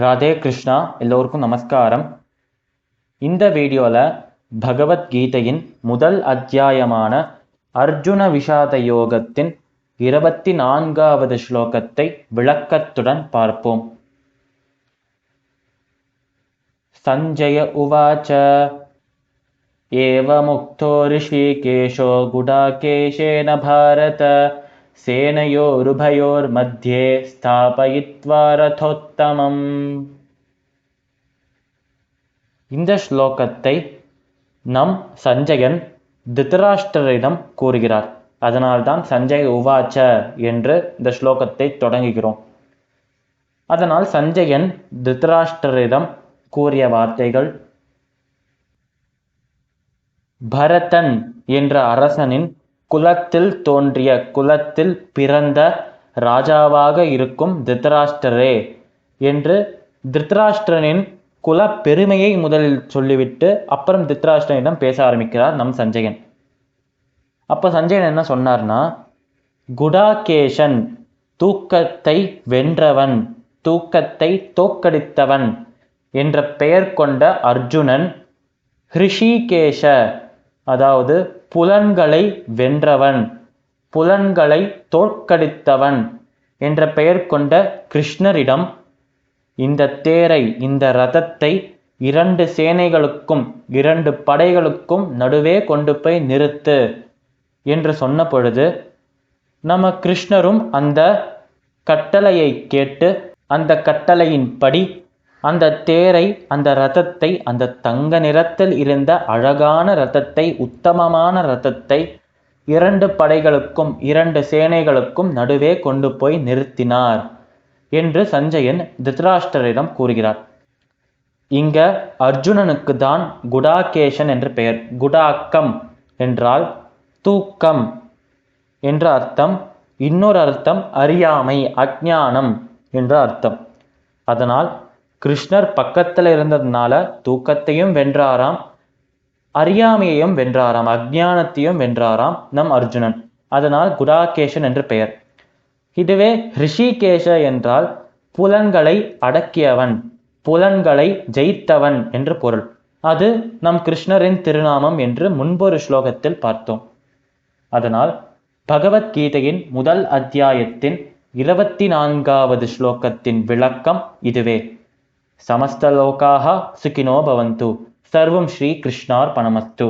ராதே கிருஷ்ணா. எல்லோருக்கும் நமஸ்காரம். இந்த வீடியோவில் பகவத்கீதையின் முதல் அத்தியாயமான அர்ஜுன விஷாத யோகத்தின் 24வது ஸ்லோகத்தை விளக்கத்துடன் பார்ப்போம். சஞ்சய உவாச்ச ஏவமுக்தோ ரிஷிகேஷோ குடாகேஷேன பாரத சேனையோருபயோர் மத்தியே ஸ்தாபயித்வா ரதோத்தமம். இந்த ஸ்லோகத்தை நம் சஞ்சயன் திருதராஷ்டிரரிடம் கூறுகிறார். அதனால்தான் சஞ்சய உவாச்ச என்று இந்த ஸ்லோகத்தை தொடங்குகிறோம். அதனால் சஞ்சயன் திருதராஷ்டிரரிடம் கூறிய வார்த்தைகள்: பரதன் என்ற அரசனின் குலத்தில் தோன்றிய, குலத்தில் பிறந்த ராஜாவாக இருக்கும் திருதராஷ்டிரரே என்று திருதராஷ்டிரனின் குல பெருமையை முதலில் சொல்லிவிட்டு அப்புறம் திருதராஷ்டிரனிடம் பேச ஆரம்பிக்கிறார் நம் சஞ்சயன். அப்போ சஞ்சயன் என்ன சொன்னார்னா, குடாகேஷன் தூக்கத்தை வென்றவன், தூக்கத்தை தோற்கடித்தவன் என்ற பெயர் கொண்ட அர்ஜுனன், ஹிருஷிகேஷ அதாவது புலன்களை வென்றவன், புலன்களை தோற்கடித்தவன் என்ற பெயர் கொண்ட கிருஷ்ணரிடம் இந்த தேரை, இந்த ரதத்தை 2 சேனைகளுக்கும் 2 படைகளுக்கும் நடுவே கொண்டு போய் நிறுத்து என்று சொன்ன பொழுது நம்ம கிருஷ்ணரும் அந்த கட்டளையை கேட்டு அந்த கட்டளையின்படி அந்த தேரை, அந்த ரதத்தை, அந்த தங்க நிறத்தில் இருந்த அழகான ரதத்தை, உத்தமமான ரதத்தை 2 படைகளுக்கும் 2 சேனைகளுக்கும் நடுவே கொண்டு போய் நிறுத்தினார் என்று சஞ்சயன் திருதராஷ்டிரரிடம் கூறுகிறார். இங்க அர்ஜுனனுக்கு தான் குடாகேஷன் என்று பெயர். குடாக்கம் என்றால் தூக்கம் என்ற அர்த்தம். இன்னொரு அர்த்தம் அறியாமை, அஞ்ஞானம் என்ற அர்த்தம். அதனால் கிருஷ்ணர் பக்கத்தில் இருந்ததுனால தூக்கத்தையும் வென்றாராம், அறியாமையையும் வென்றாராம், அஞ்ஞானத்தையும் வென்றாராம் நம் அர்ஜுனன். அதனால் குடாகேஷன் என்று பெயர். இதுவே ரிஷிகேஷ என்றால் புலன்களை அடக்கியவன், புலன்களை ஜெயித்தவன் என்று பொருள். அது நம் கிருஷ்ணரின் திருநாமம் என்று முன்பொரு ஸ்லோகத்தில் பார்த்தோம். அதனால் பகவத்கீதையின் முதல் அத்தியாயத்தின் 24வது ஸ்லோகத்தின் விளக்கம் இதுவே. சமஸ்தலோகாஹ சுகினோ பவந்து. சர்வம் ஸ்ரீ கிருஷ்ணார்பணமஸ்து.